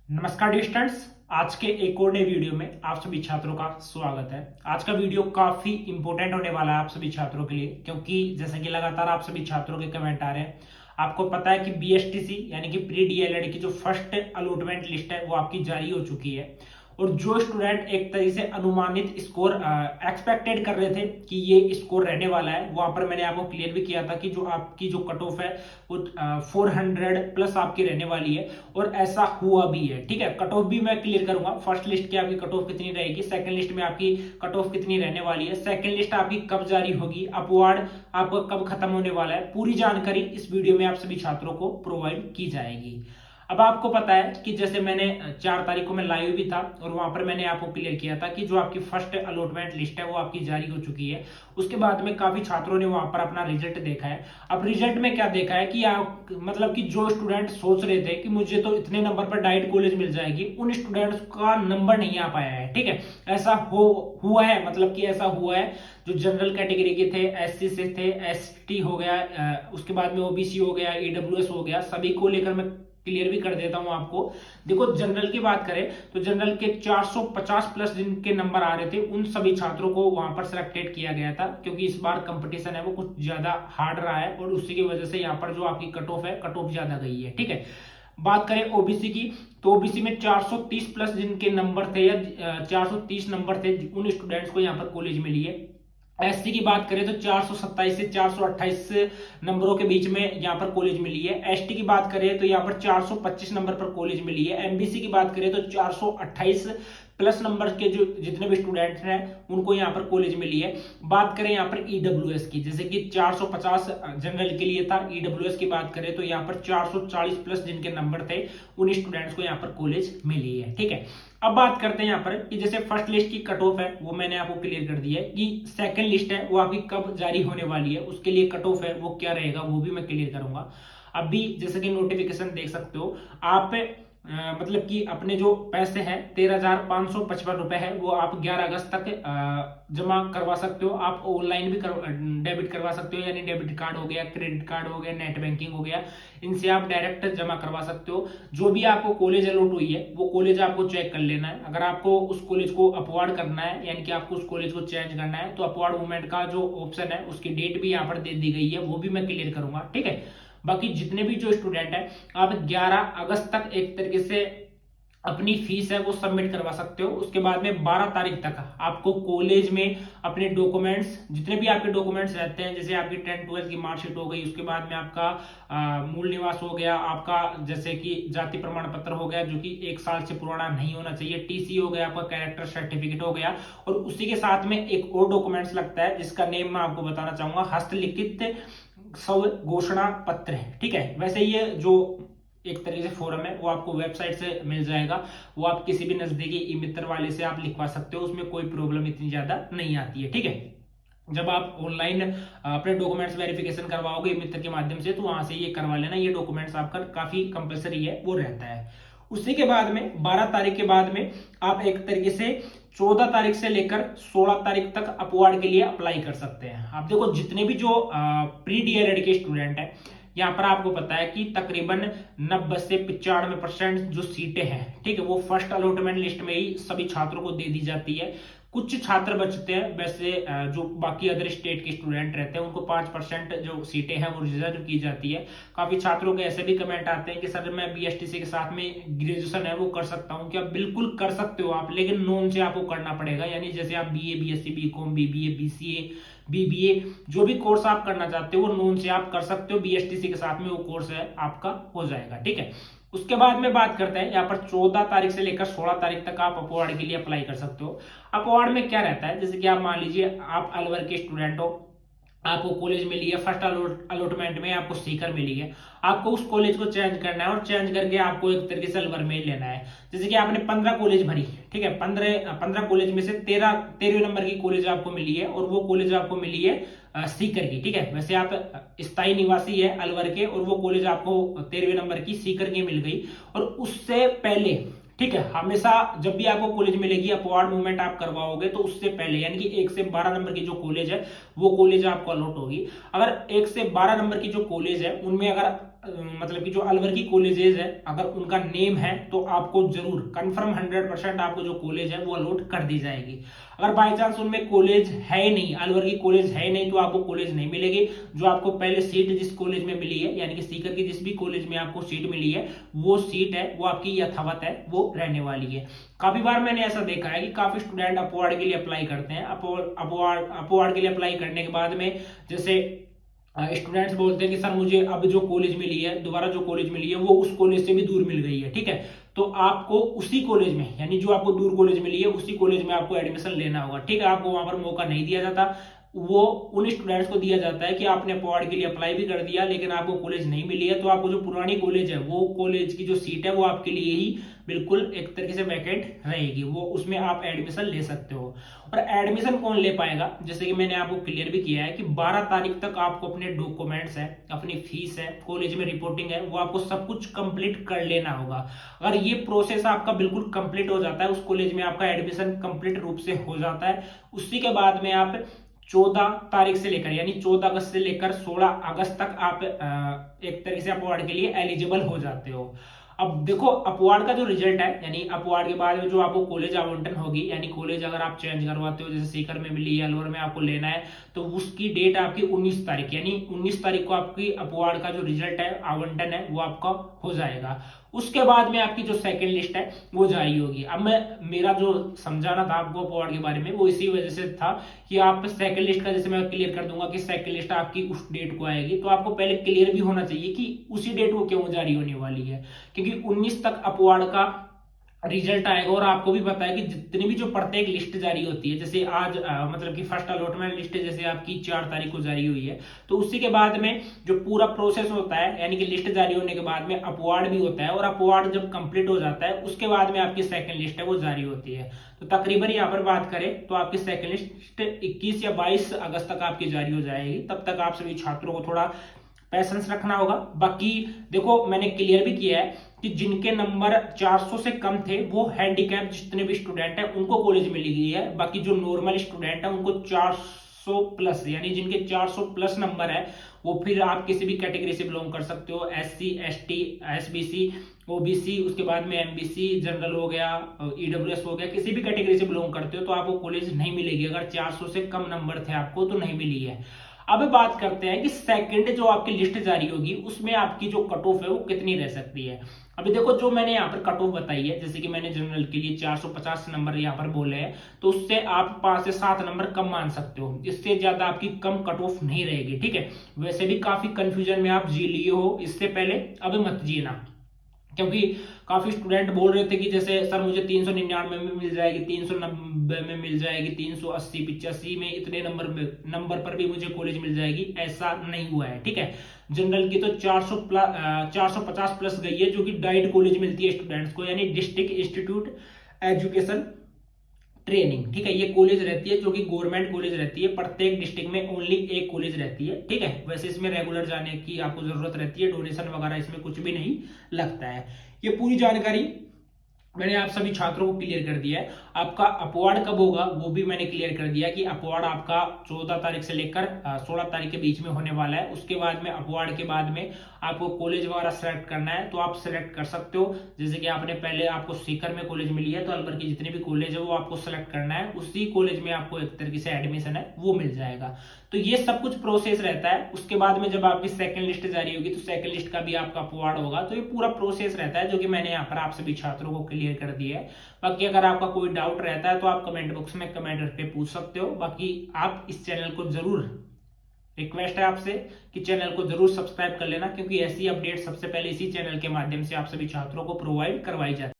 नमस्कार dear students. आज के एक और नए वीडियो में आप सभी छात्रों का स्वागत है। आज का वीडियो काफी इंपॉर्टेंट होने वाला है आप सभी छात्रों के लिए, क्योंकि जैसे कि लगातार आप सभी छात्रों के कमेंट आ रहे हैं। आपको पता है कि बीएसटीसी यानी कि प्री डीएलएड की जो फर्स्ट अलॉटमेंट लिस्ट है वो आपकी जारी हो चुकी है, और जो स्टूडेंट एक तरीके से अनुमानित स्कोर एक्सपेक्टेड कर रहे थे कि ये स्कोर रहने वाला है, वहां पर मैंने आपको क्लियर भी किया था कि जो आपकी जो कट ऑफ है वो 400 प्लस आपकी रहने वाली है, और ऐसा हुआ भी है। ठीक है, कट ऑफ भी मैं क्लियर करूंगा। फर्स्ट लिस्ट की आपकी कट ऑफ कितनी रहेगी, सेकंड लिस्ट में आपकी कट ऑफ कितनी रहने वाली है, सेकंड लिस्ट आपकी कब जारी होगी, अपवार्ड आपका कब खत्म होने वाला है, पूरी जानकारी इस वीडियो में आप सभी छात्रों को प्रोवाइड की जाएगी। अब आपको पता है कि जैसे मैंने 4 तारीख को मैं लाइव भी था, और वहां पर मैंने आपको क्लियर किया था कि जो आपकी फर्स्ट अलॉटमेंट लिस्ट है वो आपकी जारी हो चुकी है। उसके बाद में काफी छात्रों ने वहां पर अपना रिजल्ट देखा है। अब रिजल्ट में क्या देखा है कि आप मतलब कि जो स्टूडेंट सोच रहे थे कि मुझे तो इतने नंबर पर डाइट कॉलेज मिल जाएगी, उन स्टूडेंट्स का नंबर नहीं आ पाया है। ठीक है, ऐसा हुआ है, मतलब कि ऐसा हुआ है। जो जनरल कैटेगरी के थे, एससी से थे, एसटी हो गया, उसके बाद में ओबीसी हो गया, ईडब्ल्यूएस हो गया, सभी को लेकर मैं क्लियर भी कर देता हूं आपको। देखो, जनरल की बात करें तो जनरल के 450 प्लस जिनके नंबर आ रहे थे उन सभी छात्रों को वहां पर सिलेक्टेड किया गया था, क्योंकि इस बार कंपटीशन है वो कुछ ज्यादा हार्ड रहा है, और उसी की वजह से यहाँ पर जो आपकी कट ऑफ है, कट ऑफ ज्यादा गई है। ठीक है, बात करें ओबीसी की, तो ओबीसी में 430 प्लस जिनके नंबर थे या 430 नंबर थे, उन स्टूडेंट्स को यहाँ पर कॉलेज मिली है। एसटी की बात करें तो 427 से 428 नंबरों के बीच में यहाँ पर कॉलेज मिली है। एसटी की बात करें तो यहाँ पर 425 नंबर पर कॉलेज मिली है। एमबीसी की बात करें तो 428 प्लस नंबर के जो जितने भी स्टूडेंट्स हैं उनको यहाँ पर कॉलेज मिली है। बात करें यहाँ पर ईडब्ल्यूएस की, जैसे कि 450 जनरल के लिए था, ईडब्ल्यूएस की बात करें तो यहाँ पर 440 प्लस जिनके नंबर थे उन स्टूडेंट्स को यहाँ पर कॉलेज मिली है। ठीक है, अब बात करते हैं यहाँ पर कि जैसे फर्स्ट लिस्ट की कट ऑफ है वो मैंने आपको क्लियर कर दिया है कि सेकंड लिस्ट है वो आपकी कब जारी होने वाली है, उसके लिए कट ऑफ है वो क्या रहेगा वो भी मैं क्लियर करूंगा। अभी जैसे कि नोटिफिकेशन देख सकते हो आप, मतलब कि अपने जो पैसे हैं 13,555 रुपए है वो आप 11 अगस्त तक जमा करवा सकते हो। आप ऑनलाइन भी डेबिट करवा सकते हो, यानी डेबिट कार्ड हो गया, क्रेडिट कार्ड हो गया, नेट बैंकिंग हो गया, इनसे आप डायरेक्ट जमा करवा सकते हो। जो भी आपको कॉलेज अलॉट हुई है वो कॉलेज आपको चेक कर लेना है। अगर आपको उस कॉलेज को अपवार्ड करना है, यानी कि आपको उस कॉलेज को चेंज करना है, तो अपवार्ड मूवमेंट का जो ऑप्शन है उसकी डेट भी यहाँ पर दे दी गई है, वो भी मैं क्लियर करूंगा। ठीक है, बाकी जितने भी जो स्टूडेंट है आप 11 अगस्त तक एक तरीके से अपनी फीस है वो सबमिट करवा सकते हो। उसके बाद में 12 तारीख तक आपको कॉलेज में अपने डॉक्यूमेंट्स, जितने भी आपके डॉक्यूमेंट्स रहते हैं, जैसे आपकी 10-12 की मार्कशीट हो गई, उसके बाद में आपका मूल निवास हो गया, आपका जैसे कि जाति प्रमाण पत्र हो गया जो कि 1 साल से पुराना नहीं होना चाहिए, टीसी हो गया, आपका कैरेक्टर सर्टिफिकेट हो गया, और उसी के साथ में एक और डॉक्यूमेंट्स लगता है जिसका नेम मैं आपको बताना चाहूंगा, हस्तलिखित स्व घोषणा पत्र है। ठीक है, वैसे ये जो एक तरीके से फॉर्म है वो आपको वेबसाइट से मिल जाएगा, वो आप किसी भी नजदीकी ई मित्र वाले से आप लिखवा सकते हो, उसमें कोई प्रॉब्लम इतनी ज्यादा नहीं आती है। ठीक है, जब आप ऑनलाइन अपने डॉक्यूमेंट्स वेरिफिकेशन करवाओगे मित्र के माध्यम से, तो वहां से ये करवा लेना, ये डॉक्यूमेंट्स आपका काफी कंपलसरी है वो रहता है। उसी के बाद में 12 तारीख के बाद में आप एक तरीके से 14 तारीख से लेकर 16 तारीख तक अपवार्ड के लिए अप्लाई कर सकते हैं। आप देखो, जितने भी जो प्री डीएलएड के स्टूडेंट हैं, यहाँ पर आपको पता है कि तकरीबन 90 से 95% जो सीटें हैं, ठीक है, वो फर्स्ट अलॉटमेंट लिस्ट में ही सभी छात्रों को दे दी जाती है। कुछ छात्र बचते हैं, वैसे जो बाकी अदर स्टेट के स्टूडेंट रहते हैं उनको 5% जो सीटें हैं वो रिजर्व की जाती है। काफी छात्रों के ऐसे भी कमेंट आते हैं कि सर मैं बीएसटीसी के साथ में ग्रेजुएशन है वो कर सकता हूँ क्या? बिल्कुल कर सकते हो आप, लेकिन नॉन से आपको करना पड़ेगा। यानी जैसे आप BA, BSc, BCom, BBA, BCA, BBA, जो भी कोर्स आप करना चाहते हो वो नॉन से आप कर सकते हो, बीएसटीसी के साथ में वो कोर्स है आपका हो जाएगा। ठीक है, उसके बाद में बात करते हैं यहाँ पर 14 तारीख से लेकर 16 तारीख तक आप अपवार्ड के लिए अप्लाई कर सकते हो। अपवार्ड में क्या रहता है, जैसे कि आप मान लीजिए आप अलवर के स्टूडेंट हो, आपको कॉलेज मिली है, फर्स्ट अलॉटमेंट में आपको सीकर मिली है, आपको उस कॉलेज को चेंज करना है, और चेंज करके आपको एक तरीके से अलवर में लेना है। जैसे कि आपने 15 कॉलेज भरी, ठीक है, 15 कॉलेज में से 13वें नंबर की कॉलेज आपको मिली है, और वो कॉलेज आपको मिली है सीकर की। ठीक है, वैसे आप स्थायी निवासी है अलवर के, और वो कॉलेज आपको 13वें नंबर की सीकर की मिल गई। और उससे पहले, ठीक है, हमेशा जब भी आपको कॉलेज मिलेगी अपवार्ड मूवमेंट आप करवाओगे तो उससे पहले, यानी कि 1 से 12 नंबर की जो कॉलेज है वो कॉलेज आपको अलॉट होगी। अगर 1 से 12 नंबर की जो कॉलेज है उनमें अगर मतलब कि जो अलवर की कॉलेजेस है अगर उनका नेम है तो आपको जरूर कंफर्म 100% आपको जो कॉलेज है वो अलॉट कर दी जाएगी। अगर बाई चांस उनमें कॉलेज है ही नहीं, अलवर की कॉलेज है ही नहीं, तो आपको कॉलेज नहीं मिलेगी। जो आपको पहले सीट जिस कॉलेज में मिली है, यानी कि सीकर की जिस भी कॉलेज में आपको सीट मिली है, वो सीट है वो आपकी यथावत है, वो रहने वाली है। काफी बार मैंने ऐसा देखा है कि काफी स्टूडेंट अपवार्ड के लिए अप्लाई करते हैं। अपवार्ड के लिए अप्लाई करने के बाद में जैसे स्टूडेंट्स बोलते हैं कि सर मुझे अब जो कॉलेज मिली है, दोबारा जो कॉलेज मिली है वो उस कॉलेज से भी दूर मिल गई है, ठीक है। तो आपको उसी कॉलेज में, यानी जो आपको दूर कॉलेज मिली है उसी कॉलेज में आपको एडमिशन लेना होगा, ठीक है। आपको वहां पर मौका नहीं दिया जाता, वो उन स्टूडेंट्स को दिया जाता है कि आपने अपवार्ड के लिए अप्लाई भी कर दिया लेकिन आपको कॉलेज नहीं मिली है, तो आपको जो पुरानी कॉलेज है वो कॉलेज की जो सीट है वो आपके लिए ही बिल्कुल एक तरीके से वैकेंट रहेगी, वो उसमें आप एडमिशन ले सकते हो। और एडमिशन कौन ले पाएगा, जैसे कि मैंने आपको क्लियर भी किया है कि 12 तारीख तक आपको अपने डॉक्यूमेंट्स है, अपनी फीस है, कॉलेज में रिपोर्टिंग है, वो आपको सब कुछ कंप्लीट कर लेना होगा। अगर ये प्रोसेस आपका बिल्कुल कंप्लीट हो जाता है, उस कॉलेज में आपका एडमिशन कंप्लीट रूप से हो जाता है, उसी के बाद में आप 14 तारीख से लेकर, यानी 14 अगस्त से लेकर 16 अगस्त तक आप एक तरीके से अपवार्ड के लिए एलिजिबल हो जाते हो। अब देखो अपवार्ड का जो रिजल्ट है, यानी अपवार्ड के बाद में जो आपको कॉलेज आवंटन होगी, यानी कॉलेज अगर आप चेंज करवाते हो, जैसे सीकर में मिली है, अलवर में आपको लेना है, तो उसकी डेट आपकी 19 तारीख, यानी 19 तारीख को आपकी अपवार्ड का जो रिजल्ट है, आवंटन है, वो आपका हो जाएगा। उसके बाद में आपकी जो सेकंड लिस्ट है वो जारी होगी। अब मेरा जो समझाना था आपको अपवार्ड के बारे में वो इसी वजह से था कि आप सेकंड लिस्ट का, जैसे मैं क्लियर कर दूंगा कि सेकंड लिस्ट आपकी उस डेट को आएगी, तो आपको पहले क्लियर भी होना चाहिए कि उसी डेट को क्यों जारी होने वाली है, क्योंकि 19 तक अपवार्ड का रिजल्ट आएगा। और आपको भी पता है कि जितनी भी जो प्रत्येक लिस्ट जारी होती है, जैसे आज मतलब कि फर्स्ट अलॉटमेंट लिस्ट जैसे आपकी 4 तारीख को जारी हुई है, तो उसी के बाद में जो पूरा प्रोसेस होता है, यानी कि लिस्ट जारी होने के बाद में अपवार्ड भी होता है, और अपवार्ड जब कंप्लीट हो जाता है उसके बाद में आपकी सेकंड लिस्ट है वो जारी होती है। तो तकरीबन यहाँ पर बात करें तो आपकी सेकंड लिस्ट 21 या 22 अगस्त तक आपकी जारी हो जाएगी। तब तक आप सभी छात्रों को थोड़ा पैसेंस रखना होगा। बाकी देखो मैंने क्लियर भी किया है कि जिनके नंबर 400 से कम थे वो हैंडीकैप जितने भी स्टूडेंट हैं उनको कॉलेज मिली गई है। बाकी जो नॉर्मल स्टूडेंट है उनको 400 प्लस, यानी जिनके 400 प्लस नंबर है वो फिर आप किसी भी कैटेगरी से बिलोंग कर सकते हो, SC ST SBC OBC, उसके बाद में MBC जनरल हो गया, EWS हो गया, किसी भी कैटेगरी से बिलोंग करते हो तो आपको कॉलेज नहीं मिलेगी। अगर 400 से कम नंबर थे आपको तो नहीं मिली है। अब बात करते हैं कि सेकंड जो आपकी लिस्ट जारी होगी उसमें आपकी जो कट ऑफ है वो कितनी रह सकती है। अभी देखो जो मैंने यहाँ पर कट ऑफ बताई है, जैसे कि मैंने जनरल के लिए 450 नंबर यहाँ पर बोले हैं, तो उससे आप 5 से 7 नंबर कम मान सकते हो, इससे ज्यादा आपकी कम कट ऑफ नहीं रहेगी, ठीक है। वैसे भी काफी कंफ्यूजन में आप जी लिए हो इससे पहले, अब मत जीना, क्योंकि काफी स्टूडेंट बोल रहे थे कि जैसे सर मुझे 399 में मिल जाएगी, 390 में मिल जाएगी, 380 85 में इतने नंबर पर भी मुझे कॉलेज मिल जाएगी। ऐसा नहीं हुआ है, ठीक है। जनरल की तो 450 प्लस गई है, जो कि डाइट कॉलेज मिलती है स्टूडेंट्स को, यानी डिस्ट्रिक्ट इंस्टीट्यूट एजुकेशन ट्रेनिंग, ठीक है। ये कॉलेज रहती है जो कि गवर्नमेंट कॉलेज रहती है, प्रत्येक डिस्ट्रिक्ट में ओनली एक कॉलेज रहती है, ठीक है। वैसे इसमें रेगुलर जाने की आपको जरूरत रहती है, डोनेशन वगैरह इसमें कुछ भी नहीं लगता है। ये पूरी जानकारी मैंने आप सभी छात्रों को क्लियर कर दिया है। आपका अपवार्ड कब होगा वो भी मैंने क्लियर कर दिया कि अपवार्ड आपका 14 तारीख से लेकर 16 तारीख के बीच में होने वाला है। उसके बाद में अपवार्ड के बाद में आपको कॉलेज वगैरह सेलेक्ट करना है तो आप सेलेक्ट कर सकते हो। जैसे कि आपने पहले आपको सीकर में कॉलेज मिली है तो अलवर की जितनी भी कॉलेज है वो आपको सेलेक्ट करना है, उसी कॉलेज में आपको एक तरीके से एडमिशन है वो मिल जाएगा। तो ये सब कुछ प्रोसेस रहता है। उसके बाद में जब आपकी सेकंड लिस्ट जारी होगी तो सेकंड लिस्ट का भी आपका अपवार्ड होगा। तो ये पूरा प्रोसेस रहता है जो कि मैंने यहाँ पर आप सभी छात्रों को क्लियर कर दिया है। बाकी अगर आपका कोई डाउट रहता है तो आप कमेंट बॉक्स में कमेंट करके पूछ सकते हो। बाकी आप इस चैनल को जरूर, रिक्वेस्ट है आपसे कि चैनल को जरूर सब्सक्राइब कर लेना, क्योंकि ऐसी अपडेट सबसे पहले इसी चैनल के माध्यम से आप सभी छात्रों को प्रोवाइड करवाई जाती है।